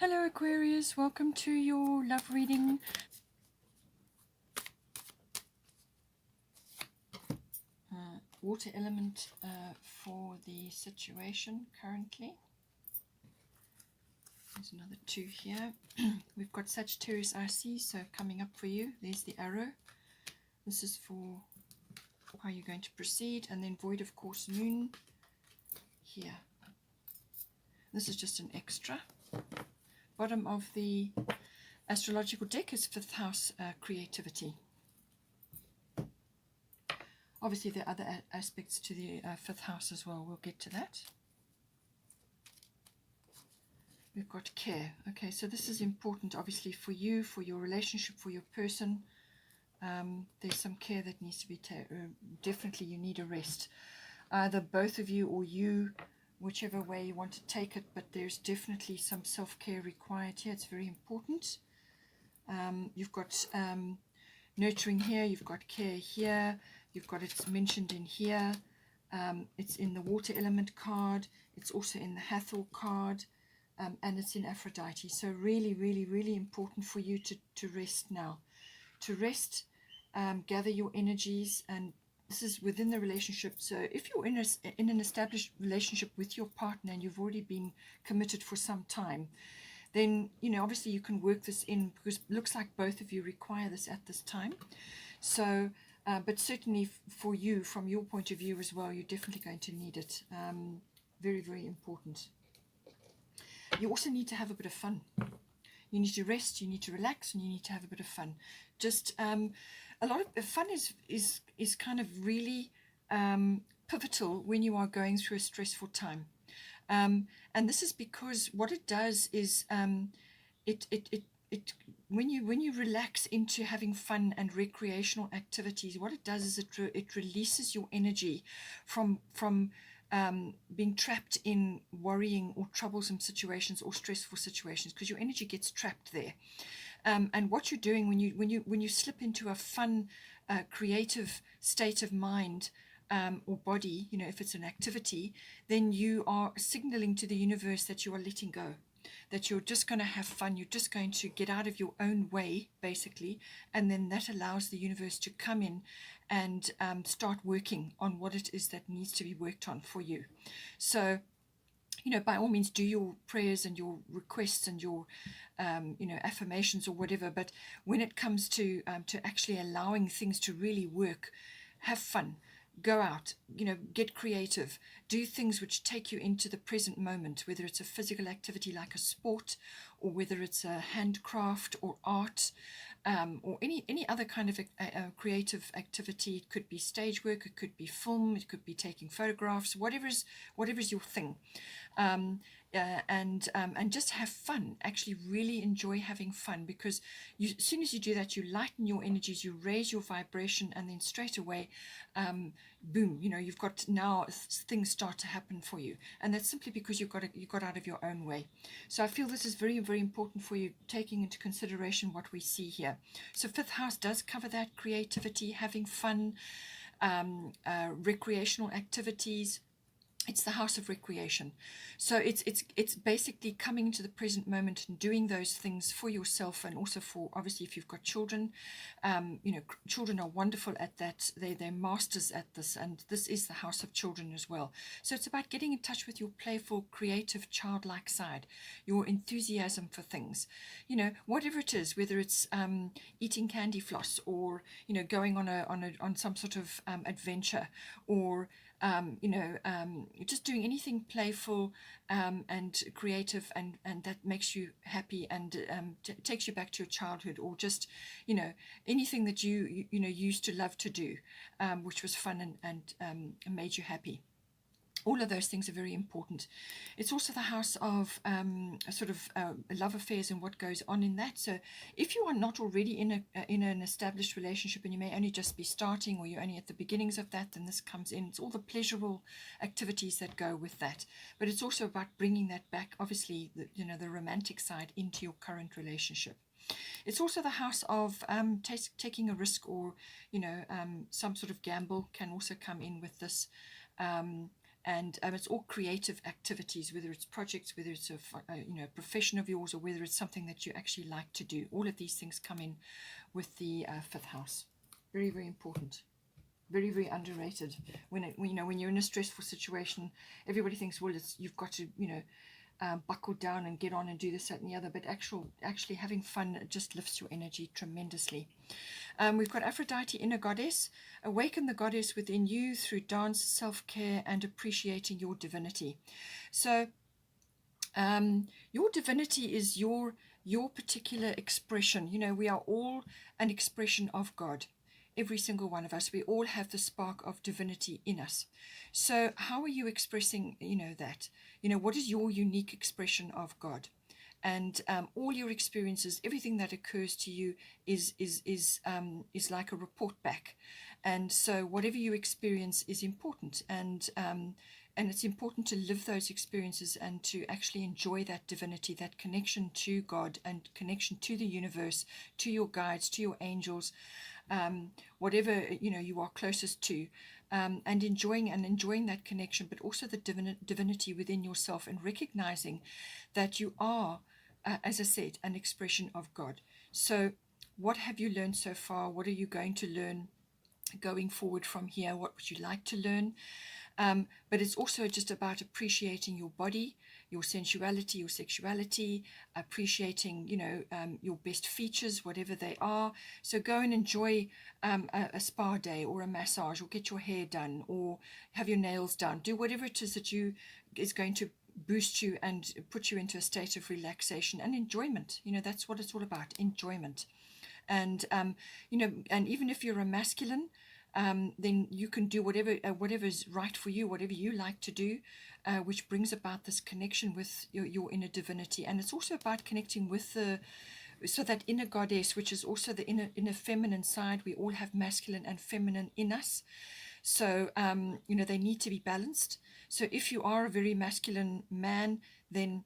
Hello Aquarius, welcome to your love reading. Water element for the situation currently. There's another 2 here. We've got Sagittarius IC, so coming up for you. There's the arrow. This is for how you're going to proceed. And then void of course moon here. This is just an extra. Bottom of the astrological deck is 5th house creativity. Obviously there are other aspects to the 5th house as well. We'll get to that. We've got care. Okay, so this is important obviously for you, for your relationship, for your person. There's some care that needs to be taken. Definitely you need a rest. Either both of you or you, whichever way you want to take it, but there's definitely some self-care required here. It's very important. You've got nurturing here, you've got care here, you've got it's mentioned in here. It's in the water element card, it's also in the Hathor card, and it's in Aphrodite. So really, really, really important for you to rest now. To rest, gather your energies, and this is within the relationship. So if you're in an established relationship with your partner and you've already been committed for some time, then, you know, obviously you can work this in, because it looks like both of you require this at this time. So, but certainly for you, from your point of view as well, you're definitely going to need it. Very, very important. You also need to have a bit of fun. You need to rest, you need to relax, and you need to have a bit of fun. Just a lot of fun is kind of really pivotal when you are going through a stressful time. And this is because what it does is when you relax into having fun and recreational activities, what it does is it releases your energy from being trapped in worrying or troublesome situations or stressful situations, because your energy gets trapped there. And what you're doing when you slip into a fun, creative state of mind, or body, you know, if it's an activity, then you are signaling to the universe that you are letting go, that you're just going to have fun, you're just going to get out of your own way, basically, and then that allows the universe to come in and start working on what it is that needs to be worked on for you. So, you know, by all means, do your prayers and your requests and your, you know, affirmations or whatever, but when it comes to actually allowing things to really work, have fun. Go out, you know, get creative, do things which take you into the present moment, whether it's a physical activity like a sport, or whether it's a handcraft or art, or any other kind of a creative activity. It could be stage work, it could be film, it could be taking photographs, whatever's your thing. And just have fun. Actually really enjoy having fun, because as soon as you do that, you lighten your energies, you raise your vibration, and then straight away, boom, you know, you've got now things start to happen for you. And that's simply because you got out of your own way. So I feel this is very, very important for you, taking into consideration what we see here. So 5th house does cover that: creativity, having fun, recreational activities. It's the house of recreation. So it's basically coming into the present moment and doing those things for yourself, and also for, obviously, if you've got children. You know, children are wonderful at that. They're masters at this, and this is the house of children as well. So it's about getting in touch with your playful, creative, childlike side, your enthusiasm for things. You know, whatever it is, whether it's eating candy floss, or, you know, going on some sort of adventure, or you know, just doing anything playful and creative, and that makes you happy, and takes you back to your childhood, or just, you know, anything that you know used to love to do, which was fun and made you happy. All of those things are very important. It's also the house of sort of love affairs and what goes on in that. So if you are not already in an established relationship, and you may only just be starting, or you're only at the beginnings of that, then this comes in. It's all the pleasurable activities that go with that. But it's also about bringing that back, obviously, you know, the romantic side into your current relationship. It's also the house of taking a risk, or, you know, some sort of gamble can also come in with this. And it's all creative activities, whether it's projects, whether it's a profession of yours, or whether it's something that you actually like to do. All of these things come in with the fifth house. Very, very important. Very, very underrated. When you're in a stressful situation, everybody thinks, well, you've got to buckle down and get on and do this, that, and the other. But actually having fun just lifts your energy tremendously. We've got Aphrodite, inner goddess. Awaken the goddess within you through dance, self-care, and appreciating your divinity. So your divinity is your particular expression. We are all an expression of God. Every single one of us. We all have the spark of divinity in us. So how are you expressing, that? What is your unique expression of God? And all your experiences, everything that occurs to you is like a report back. And so whatever you experience is important, and it's important to live those experiences and to actually enjoy that divinity, that connection to God and connection to the universe, to your guides, to your angels, whatever you are closest to, and enjoying that connection, but also the divinity within yourself, and recognizing that you are, as I said, an expression of God. So what have you learned so far? What are you going to learn going forward from here? What would you like to learn? But it's also just about appreciating your body, your sensuality, your sexuality, appreciating, your best features, whatever they are. So go and enjoy a spa day, or a massage, or get your hair done, or have your nails done. Do whatever it is that is going to boost you and put you into a state of relaxation and enjoyment. That's what it's all about, enjoyment. And, and even if you're a masculine, then you can do whatever is right for you, whatever you like to do, which brings about this connection with your inner divinity. And it's also about connecting with that inner goddess, which is also the inner feminine side. We all have masculine and feminine in us. So, they need to be balanced. So if you are a very masculine man, then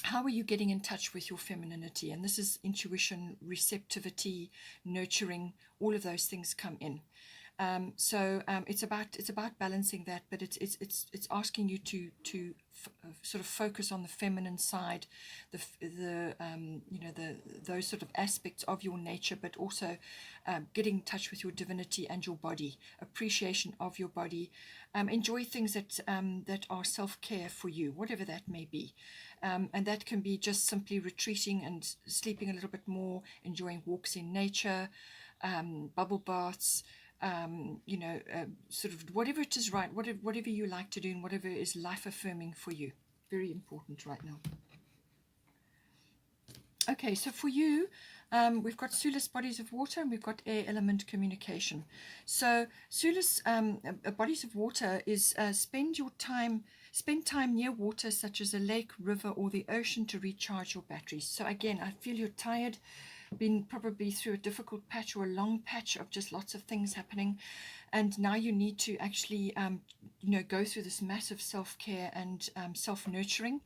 how are you getting in touch with your femininity? And this is intuition, receptivity, nurturing, all of those things come in. So it's about balancing that, but it's asking you to sort of focus on the feminine side, those sort of aspects of your nature, but also getting in touch with your divinity and your body, appreciation of your body, enjoy things that are self-care for you, whatever that may be, and that can be just simply retreating and sleeping a little bit more, enjoying walks in nature, bubble baths. Sort of whatever it is, right, whatever you like to do and whatever is life affirming for you. Very important right now. Okay, so for you, we've got Sulis, bodies of water, and we've got air element, communication. So Sulis, bodies of water is spend time near water, such as a lake, river, or the ocean, to recharge your batteries. So again, I feel you're tired, been probably through a difficult patch or a long patch of just lots of things happening, and now you need to actually go through this massive self-care and self-nurturing.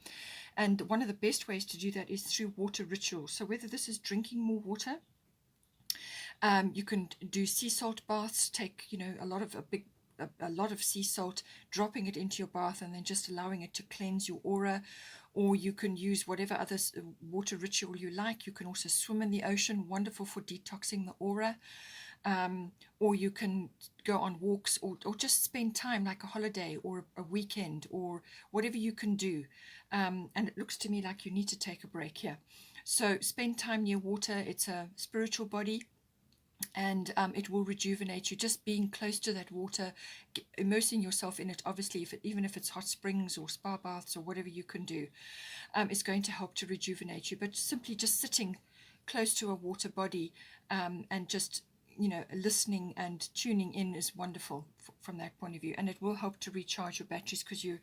And one of the best ways to do that is through water rituals. So whether this is drinking more water, you can do sea salt baths, take a lot of sea salt, dropping it into your bath and then just allowing it to cleanse your aura. Or you can use whatever other water ritual you like. You can also swim in the ocean, wonderful for detoxing the aura. Or you can go on walks, or just spend time, like a holiday or a weekend, or whatever you can do. And it looks to me like you need to take a break here. So spend time near water. It's a spiritual body, and it will rejuvenate you. Just being close to that water, immersing yourself in it, obviously, even if it's hot springs or spa baths or whatever you can do, is going to help to rejuvenate you. But simply just sitting close to a water body and just listening and tuning in is wonderful from that point of view, and it will help to recharge your batteries, because you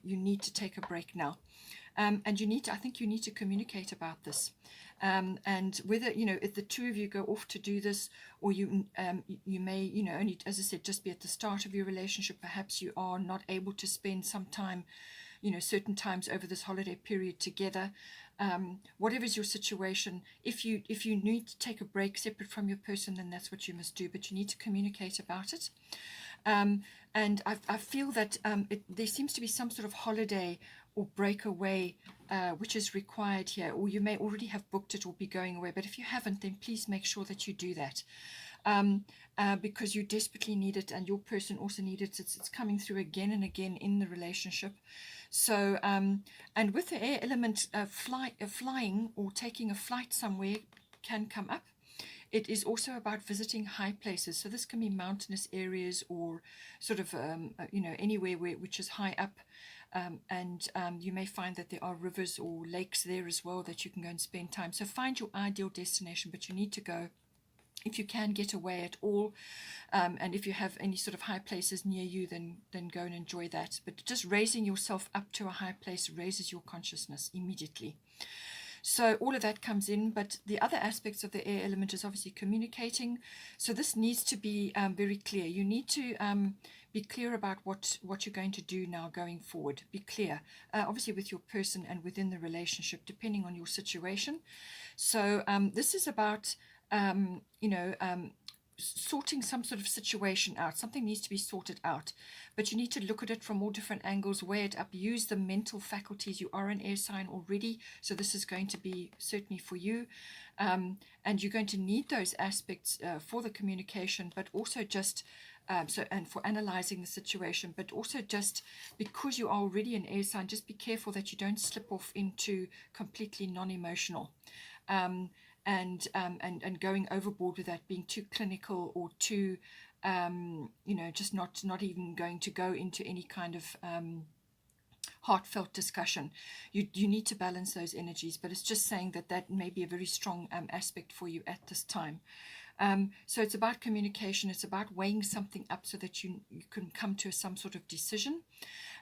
need to take a break now. And I think you need to communicate about this. And whether, if the two of you go off to do this, or you may, only, as I said, just be at the start of your relationship, perhaps you are not able to spend some time, certain times over this holiday period together. Whatever is your situation, if you need to take a break separate from your person, then that's what you must do, but you need to communicate about it. And I feel that there seems to be some sort of holiday or breakaway which is required here, or you may already have booked it or be going away. But if you haven't, then please make sure that you do that, because you desperately need it, and your person also needs it. It's coming through again and again in the relationship. So, and with the air element, flying or taking a flight somewhere can come up. It is also about visiting high places. So this can be mountainous areas, or sort of, anywhere which is high up. And you may find that there are rivers or lakes there as well that you can go and spend time. So find your ideal destination, but you need to go. If you can get away at all, and if you have any sort of high places near you, then go and enjoy that. But just raising yourself up to a high place raises your consciousness immediately. So all of that comes in, but the other aspects of the air element is obviously communicating. So this needs to be very clear. You need to be clear about what you're going to do now going forward. Be clear, obviously with your person and within the relationship, depending on your situation. So this is about, sorting some sort of situation out. Something needs to be sorted out, but you need to look at it from all different angles, weigh it up, use the mental faculties. You are an air sign already, so this is going to be certainly for you, and you're going to need those aspects for the communication, but also just and for analyzing the situation, but also just because you are already an air sign, just be careful that you don't slip off into completely non-emotional. And going overboard with that, being too clinical or too, just not even going to go into any kind of heartfelt discussion. You need to balance those energies, but it's just saying that may be a very strong aspect for you at this time. So it's about communication. It's about weighing something up so that you can come to some sort of decision.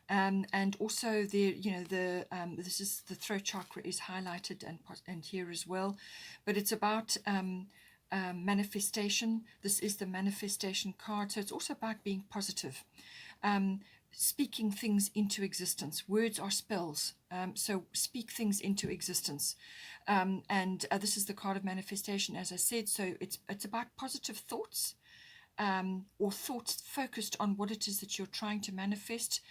And also this is the throat chakra is highlighted and here as well, but it's about manifestation. This is the manifestation card, so it's also about being positive, speaking things into existence. Words are spells, so speak things into existence. And this is the card of manifestation, as I said. So it's about positive thoughts, or thoughts focused on what it is that you're trying to manifest.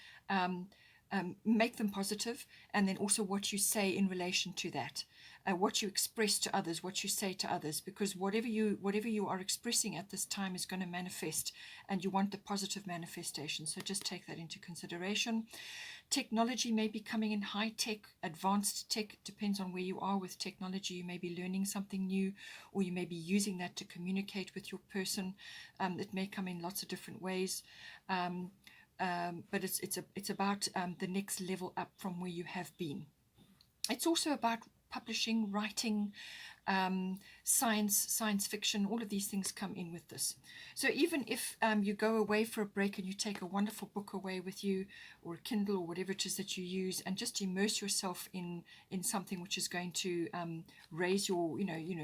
Make them positive, and then also what you say in relation to that, what you express to others, what you say to others, because whatever you are expressing at this time is going to manifest, and you want the positive manifestation. So just take that into consideration. Technology may be coming in, high tech, advanced tech, depends on where you are with technology. You may be learning something new, or you may be using that to communicate with your person. It may come in lots of different ways. But it's about the next level up from where you have been. It's also about publishing, writing, science fiction. All of these things come in with this. So even if you go away for a break and you take a wonderful book away with you, or a Kindle, or whatever it is that you use, and just immerse yourself in something which is going to raise your,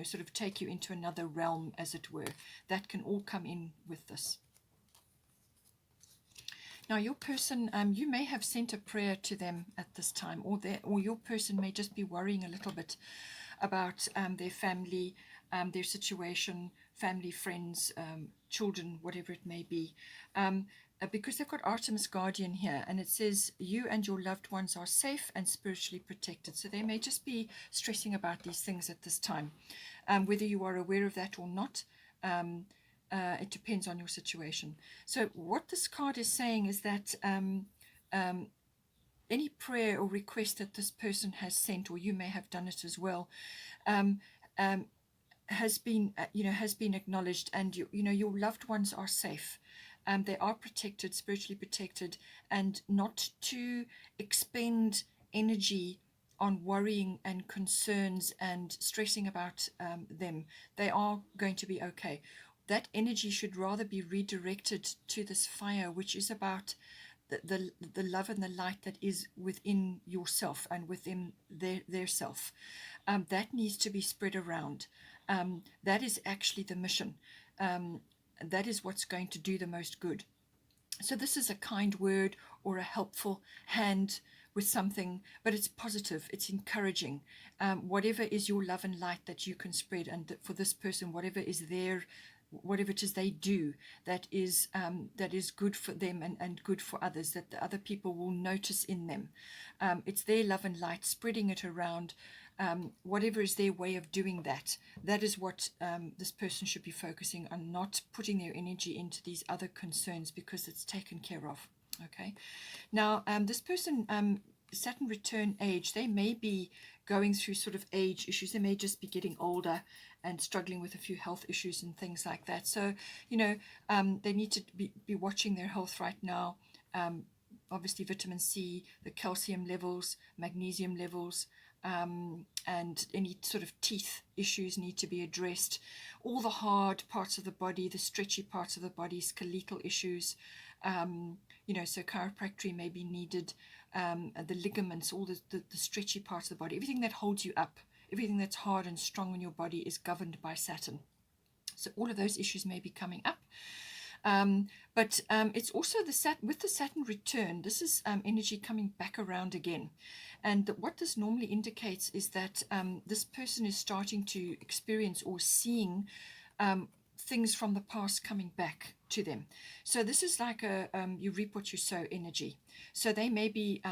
sort of take you into another realm, as it were, that can all come in with this. Now, your person, you may have sent a prayer to them at this time, or your person may just be worrying a little bit about their family, their situation, family, friends, children, whatever it may be. Because they've got Artemis Guardian here, and it says you and your loved ones are safe and spiritually protected. So they may just be stressing about these things at this time, whether you are aware of that or not. It depends on your situation. So what this card is saying is that any prayer or request that this person has sent, or you may have done it as well, has been acknowledged, and your loved ones are safe. They are protected, spiritually protected, and not to expend energy on worrying and concerns and stressing about them. They are going to be okay. That energy should rather be redirected to this fire, which is about the love and the light that is within yourself and within their self. That needs to be spread around. That is actually the mission. That is what's going to do the most good. So this is a kind word or a helpful hand with something, but it's positive, it's encouraging. Whatever is your love and light that you can spread, and for this person, whatever is whatever it is they do that is good for them and good for others, that the other people will notice in them. It's their love and light, spreading it around. Whatever is their way of doing that, that is what this person should be focusing on, not putting their energy into these other concerns, because it's taken care of. Okay. Now, this person, Saturn return age, they may be going through sort of age issues. They may just be getting older and struggling with a few health issues and things like that. So, they need to be watching their health right now. Obviously, vitamin C, the calcium levels, magnesium levels, and any sort of teeth issues need to be addressed. All the hard parts of the body, the stretchy parts of the body, skeletal issues, so chiropractic may be needed. The ligaments, all the stretchy parts of the body, everything that holds you up, everything that's hard and strong in your body is governed by Saturn. So all of those issues may be coming up. But it's also with the Saturn return, this is energy coming back around again. And what this normally indicates is that this person is starting to experience or seeing things from the past coming back to them. So this is like a you reap what you sow energy. So they may be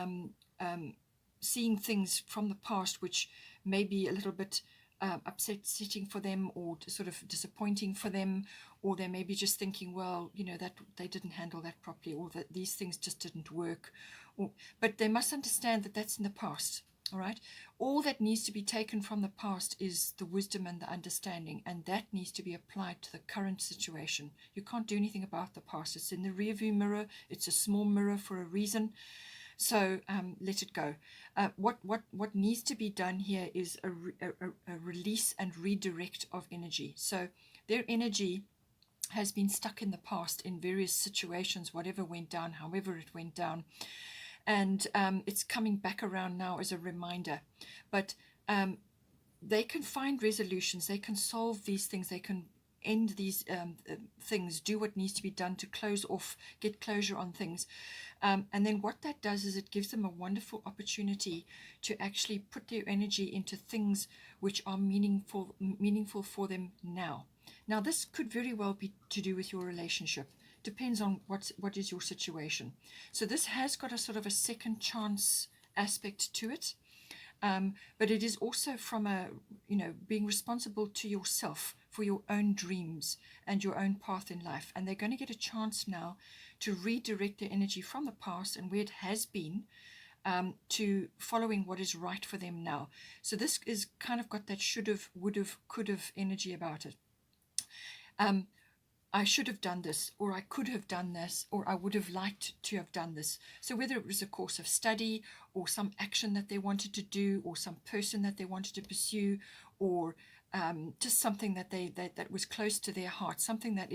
seeing things from the past which may be a little bit upsetting for them, or sort of disappointing for them, or they may be just thinking, well, that they didn't handle that properly, or that these things just didn't work. But they must understand that that's in the past. All right. All that needs to be taken from the past is the wisdom and the understanding, and that needs to be applied to the current situation. You can't do anything about the past. It's in the rearview mirror. It's a small mirror for a reason. So let it go. What needs to be done here is a release and redirect of energy. So their energy has been stuck in the past in various situations, whatever went down, however it went down. And it's coming back around now as a reminder. But they can find resolutions. They can solve these things. They can end these things, do what needs to be done to close off, get closure on things. And then what that does is it gives them a wonderful opportunity to actually put their energy into things which are meaningful for them now. Now, this could very well be to do with your relationship. Depends on what is your situation. So this has got a sort of a second chance aspect to it. But it is also from being responsible to yourself for your own dreams and your own path in life. And they're going to get a chance now to redirect their energy from the past and where it has been to following what is right for them now. So this is kind of got that should have, would have, could have energy about it. I should have done this, or I could have done this, or I would have liked to have done this. So whether it was a course of study, or some action that they wanted to do, or some person that they wanted to pursue, or just something that was close to their heart, something that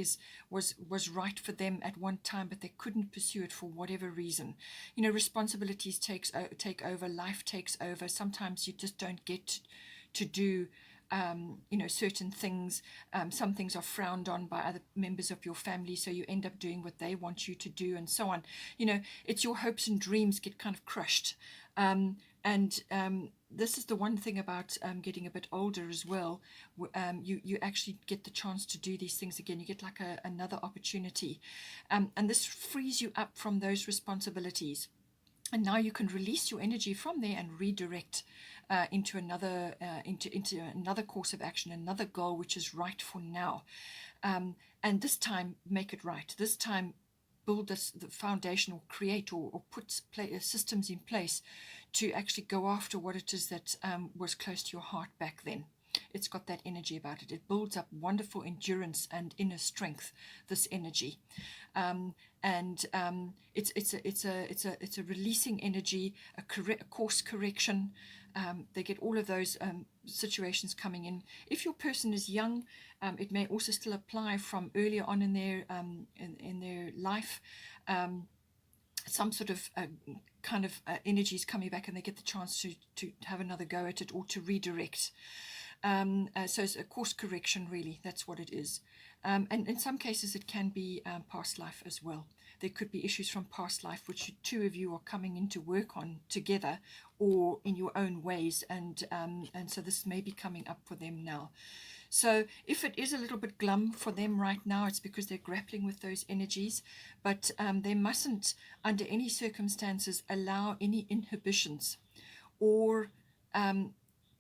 was right for them at one time, but they couldn't pursue it for whatever reason. Responsibilities take over, life takes over. Sometimes you just don't get to do certain things. Some things are frowned on by other members of your family, so you end up doing what they want you to do, and so on. It's your hopes and dreams get kind of crushed. This is the one thing about getting a bit older as well. You actually get the chance to do these things again. You get like another opportunity, and this frees you up from those responsibilities. And now you can release your energy from there and redirect into another course of action, another goal which is right for now. And this time, make it right. This time, build the foundation, or create or put systems in place to actually go after what it is that was close to your heart back then. It's got that energy about it. It builds up wonderful endurance and inner strength, this energy. It's a releasing energy, a course correction. They get all of those situations coming in. If your person is young, it may also still apply from earlier on in their life. Some sort of kind of energy is coming back, and they get the chance to have another go at it, or to redirect. So it's a course correction, really. That's what it is. And in some cases, it can be past life as well. There could be issues from past life which two of you are coming in to work on together, or in your own ways. And so this may be coming up for them now. So if it is a little bit glum for them right now, it's because they're grappling with those energies. But they mustn't, under any circumstances, allow any inhibitions or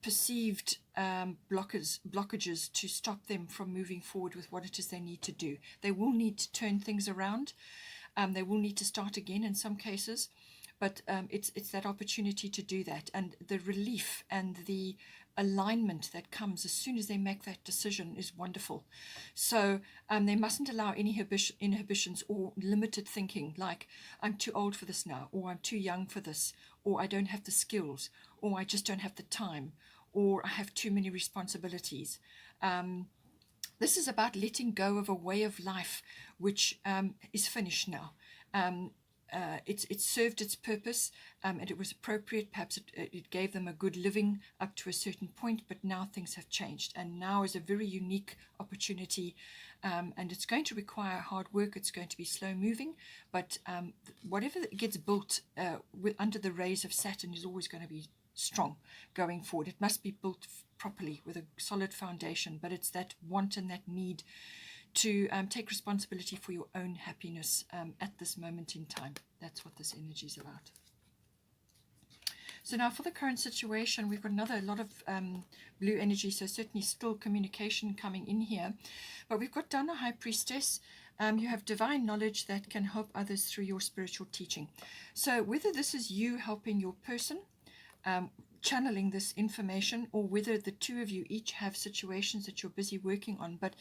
perceived blockages to stop them from moving forward with what it is they need to do. They will need to turn things around. They will need to start again in some cases, but it's that opportunity to do that, and the relief and the alignment that comes as soon as they make that decision is wonderful. So they mustn't allow any inhibitions or limited thinking, like I'm too old for this now, or I'm too young for this, or I don't have the skills, or I just don't have the time, or I have too many responsibilities. This is about letting go of a way of life which is finished now. It's served its purpose, and it was appropriate. Perhaps it gave them a good living up to a certain point, but now things have changed, and now is a very unique opportunity, and it's going to require hard work. It's going to be slow moving, but whatever gets built under the rays of Saturn is always going to be strong going forward. It must be built properly with a solid foundation, but it's that want and that need to take responsibility for your own happiness at this moment in time. That's what this energy is about. So now for the current situation, we've got a lot of blue energy, so certainly still communication coming in here. But we've got down the High Priestess. You have divine knowledge that can help others through your spiritual teaching. So whether this is you helping your person, channeling this information, or whether the two of you each have situations that you're busy working on, but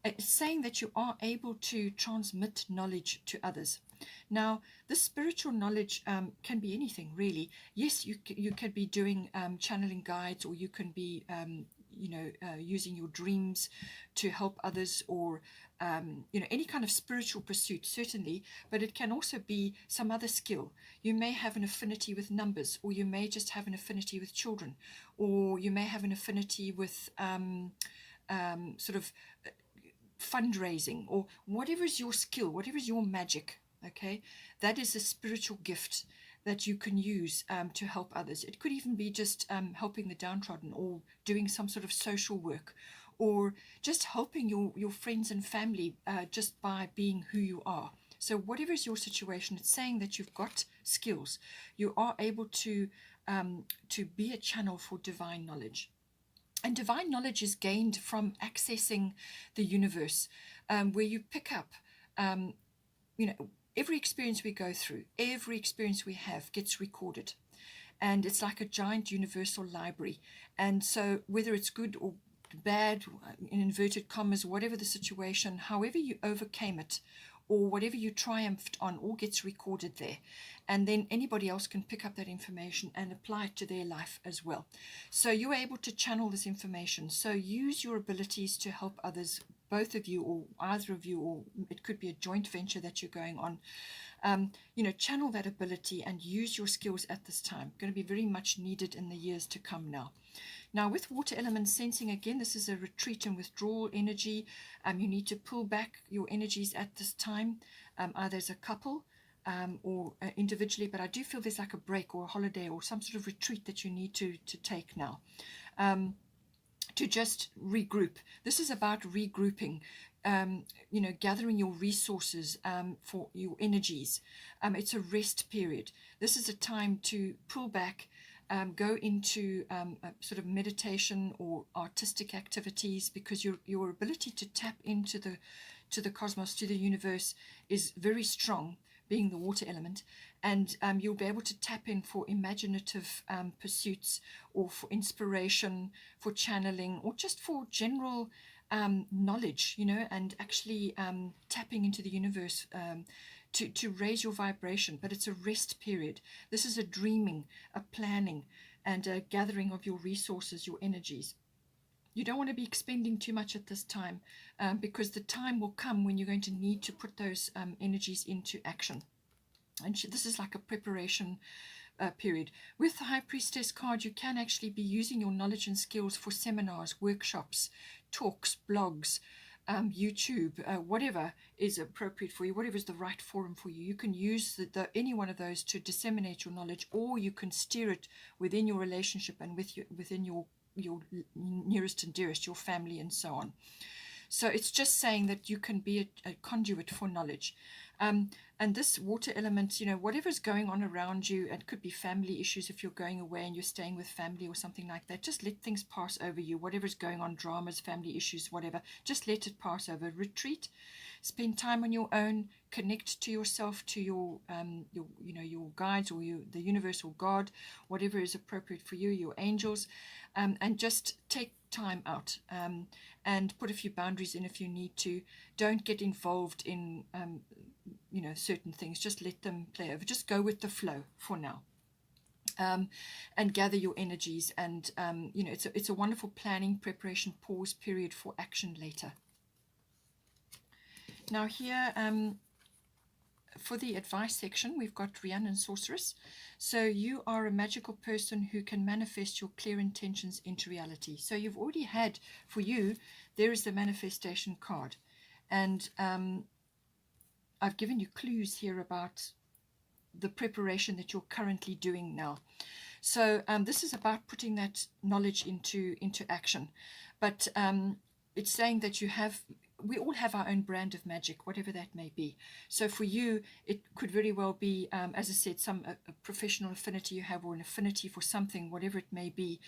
it's saying that you are able to transmit knowledge to others. Now, this spiritual knowledge can be anything, really. Yes, you could be doing channeling guides, or you can be using your dreams to help others, or any kind of spiritual pursuit, certainly, but it can also be some other skill. You may have an affinity with numbers, or you may just have an affinity with children, or you may have an affinity with sort of fundraising, or whatever is your skill, whatever is your magic. Okay, that is a spiritual gift that you can use to help others. It could even be just helping the downtrodden, or doing some sort of social work, or just helping your friends and family just by being who you are. So whatever is your situation, it's saying that you've got skills. You are able to be a channel for divine knowledge. And divine knowledge is gained from accessing the universe, where you pick up, every experience we go through, every experience we have gets recorded. And it's like a giant universal library. And so whether it's good or bad, in inverted commas, whatever the situation, however you overcame it, or whatever you triumphed on, all gets recorded there. And then anybody else can pick up that information and apply it to their life as well. So you're able to channel this information. So use your abilities to help others, both of you, or either of you, or it could be a joint venture that you're going on. Channel that ability and use your skills at this time. Going to be very much needed in the years to come now. Now, with water element sensing, again, this is a retreat and withdrawal energy. You need to pull back your energies at this time, either as a couple or individually. But I do feel there's like a break or a holiday or some sort of retreat that you need to take now, to just regroup. This is about regrouping, gathering your resources for your energies. It's a rest period. This is a time to pull back, go into a sort of meditation or artistic activities, because your ability to tap into the cosmos, to the universe, is very strong, being the water element, and you'll be able to tap in for imaginative pursuits, or for inspiration, for channeling, or just for general knowledge, and actually tapping into the universe to raise your vibration. But it's a rest period. This is a dreaming, a planning, and a gathering of your resources, your energies. You don't want to be expending too much at this time, because the time will come when you're going to need to put those energies into action. And this is like a preparation period. With the High Priestess card, you can actually be using your knowledge and skills for seminars, workshops, talks, blogs, YouTube, whatever is appropriate for you, whatever is the right forum for you. You can use any one of those to disseminate your knowledge, or you can steer it within your relationship and within your nearest and dearest, your family and so on. So it's just saying that you can be a conduit for knowledge. And this water element, whatever's going on around you, it could be family issues if you're going away and you're staying with family or something like that. Just let things pass over you. Whatever's going on, dramas, family issues, whatever, just let it pass over. Retreat, spend time on your own, connect to yourself, to your guides or the universe or God, whatever is appropriate for you, your angels, and just take time out and put a few boundaries in if you need to. Don't get involved in certain things. Just let them play over. Just go with the flow for now. And gather your energies, and it's a wonderful planning, preparation, pause period for action later. Now here, for the advice section, we've got Rhiannon Sorceress. So you are a magical person who can manifest your clear intentions into reality. So you've already had, for you, there is the manifestation card. And I've given you clues here about the preparation that you're currently doing now. So this is about putting that knowledge into action. But it's saying that we all have our own brand of magic, whatever that may be. So for you, it could very well be, as I said, a professional affinity you have, or an affinity for something, whatever it may be.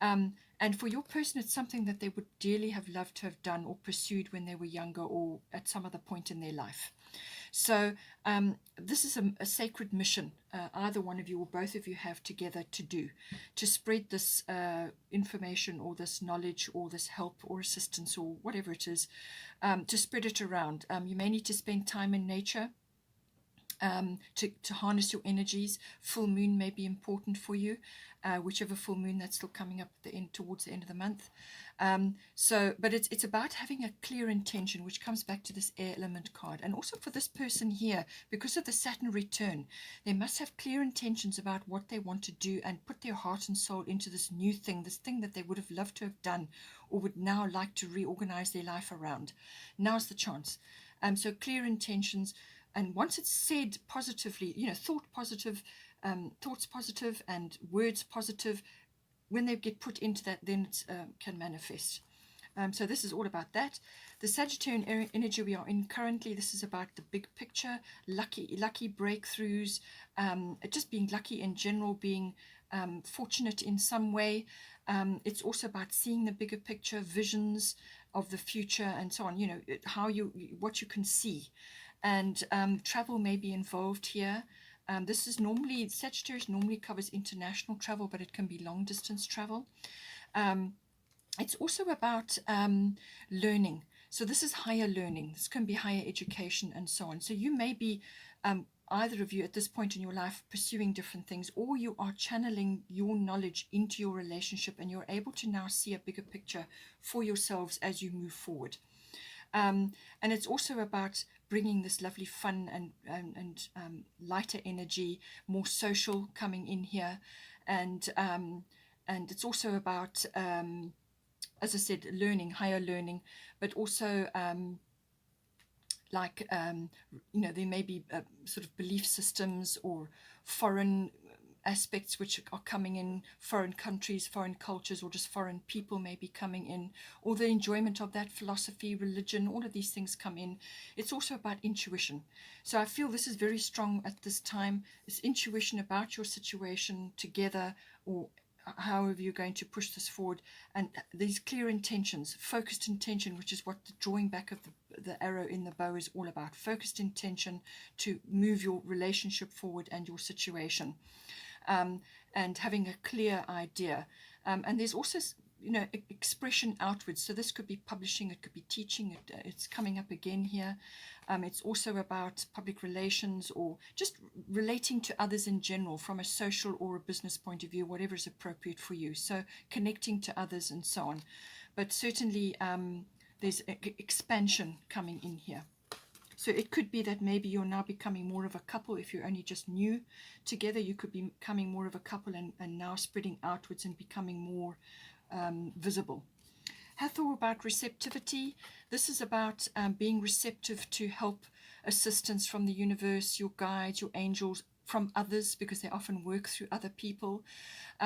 And for your person, it's something that they would dearly have loved to have done or pursued when they were younger or at some other point in their life. So this is a sacred mission, either one of you or both of you have together to do, to spread this information or this knowledge or this help or assistance or whatever it is, to spread it around. You may need to spend time in nature to harness your energies. Full moon may be important for you, whichever full moon that's still coming up at the end, towards the end of the month. But it's about having a clear intention, which comes back to this air element card. And also for this person here, because of the Saturn return, they must have clear intentions about what they want to do and put their heart and soul into this new thing, this thing that they would have loved to have done or would now like to reorganize their life around. Now's the chance. So clear intentions. And once it's said positively, thoughts positive and words positive, when they get put into that, then it can manifest. So this is all about that. The Sagittarian energy we are in currently, this is about the big picture, lucky breakthroughs, just being lucky in general, being fortunate in some way. It's also about seeing the bigger picture, visions of the future and so on, what you can see. And travel may be involved here. Sagittarius normally covers international travel, but it can be long distance travel. It's also about learning. So this is higher learning. This can be higher education and so on. So you may be, either of you at this point in your life, pursuing different things, or you are channeling your knowledge into your relationship and you're able to now see a bigger picture for yourselves as you move forward. And it's also about bringing this lovely fun and lighter energy, more social coming in here. And it's also about, as I said, learning, higher learning, but also there may be sort of belief systems or foreign aspects which are coming in, foreign countries, foreign cultures, or just foreign people may be coming in, or the enjoyment of that, philosophy, religion, all of these things come in. It's also about intuition. So I feel this is very strong at this time. It's intuition about your situation together, or however you're going to push this forward, and these clear intentions, focused intention, which is what the drawing back of the arrow in the bow is all about. Focused intention to move your relationship forward and your situation. And having a clear idea. And there's also, expression outwards. So this could be publishing, it could be teaching, it's coming up again here. It's also about public relations or just relating to others in general from a social or a business point of view, whatever is appropriate for you. So connecting to others and so on. But certainly there's expansion coming in here. So it could be that maybe you're now becoming more of a couple. If you're only just new together, you could be becoming more of a couple and now spreading outwards and becoming more visible. Hathor, about receptivity. This is about being receptive to help, assistance from the universe, your guides, your angels, from others, because they often work through other people.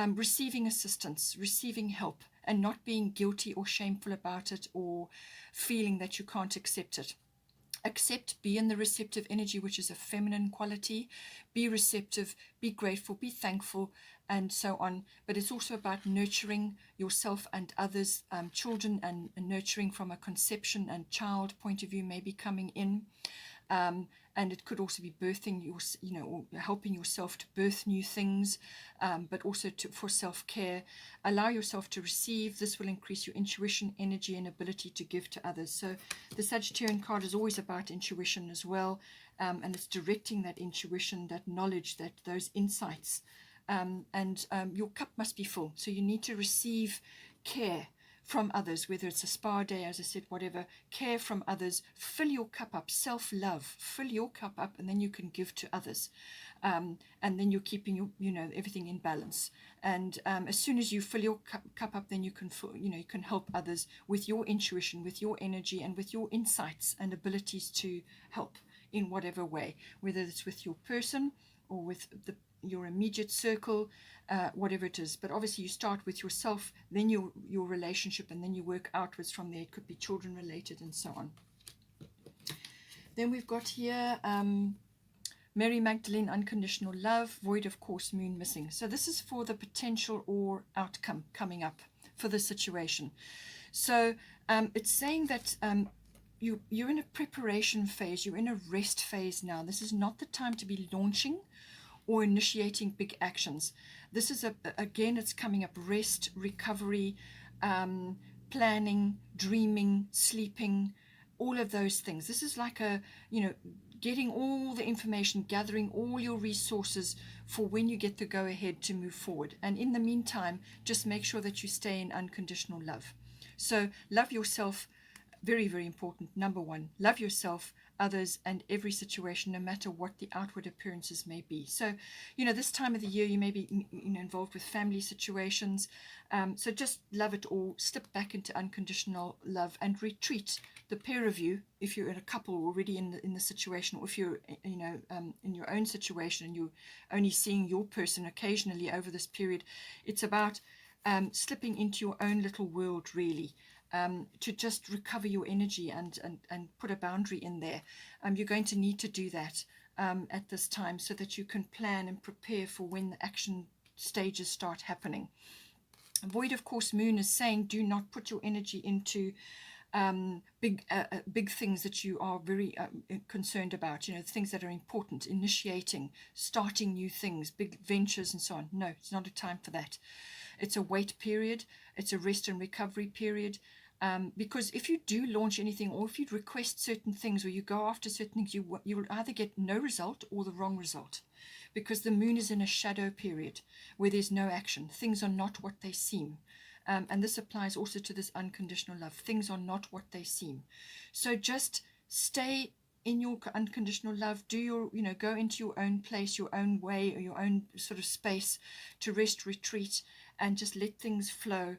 Receiving assistance, receiving help, and not being guilty or shameful about it or feeling that you can't accept it. Accept, be in the receptive energy, which is a feminine quality. Be receptive, be grateful, be thankful, and so on. But it's also about nurturing yourself and others, children, and nurturing from a conception and child point of view, maybe coming in. And it could also be birthing your, or helping yourself to birth new things, but also for self-care. Allow yourself to receive. This will increase your intuition, energy, and ability to give to others. So the Sagittarian card is always about intuition as well, and it's directing that intuition, that knowledge, those insights. And your cup must be full. So you need to receive care from others, whether it's a spa day, as I said, whatever. Care from others. Fill your cup up. Self-love. Fill your cup up, and then you can give to others. And then you're keeping everything in balance. And as soon as you fill your cup up, then you can you can help others with your intuition, with your energy, and with your insights and abilities to help in whatever way, whether it's with your person or with your immediate circle, whatever it is. But obviously you start with yourself, then your relationship, and then you work outwards from there. It could be children related and so on. Then we've got here Mary Magdalene, unconditional love, void of course, moon missing. So this is for the potential or outcome coming up for the situation. So it's saying that you're in a preparation phase, you're in a rest phase now. This is not the time to be launching or initiating big actions. This is again, it's coming up: rest, recovery, planning, dreaming, sleeping, all of those things. This is like getting all the information, gathering all your resources for when you get the go ahead to move forward. And in the meantime, just make sure that you stay in unconditional love. So love yourself, very, very important. Number one, love yourself, others, and every situation, no matter what the outward appearances may be. So, this time of the year, you may be involved with family situations. So just love it all. Step back into unconditional love and retreat. The pair of you, if you're in a couple already in the situation, or if you're in your own situation and you're only seeing your person occasionally over this period, it's about slipping into your own little world, really. To just recover your energy and put a boundary in there. You're going to need to do that at this time, so that you can plan and prepare for when the action stages start happening. Void of course moon is saying, do not put your energy into big things that you are very concerned about, things that are important, initiating, starting new things, big ventures and so on. No, it's not a time for that. It's a wait period. It's a rest and recovery period. Because if you do launch anything, or if you request certain things, or you go after certain things, you will either get no result or the wrong result, because the moon is in a shadow period where there's no action. Things are not what they seem. And this applies also to this unconditional love. Things are not what they seem. So just stay in your unconditional love. Do your, go into your own place, your own way, or your own sort of space to rest, retreat, and just let things flow.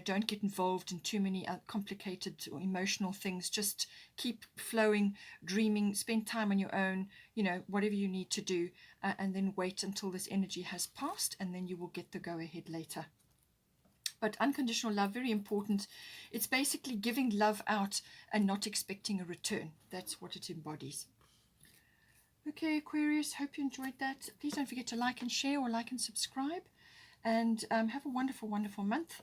Don't get involved in too many complicated or emotional things. Just keep flowing, dreaming, spend time on your own, whatever you need to do, and then wait until this energy has passed, and then you will get the go ahead later. But unconditional love, very important. It's basically giving love out and not expecting a return. That's what it embodies. Okay, Aquarius, hope you enjoyed that. Please don't forget to like and share, or like and subscribe. And have a wonderful, wonderful month.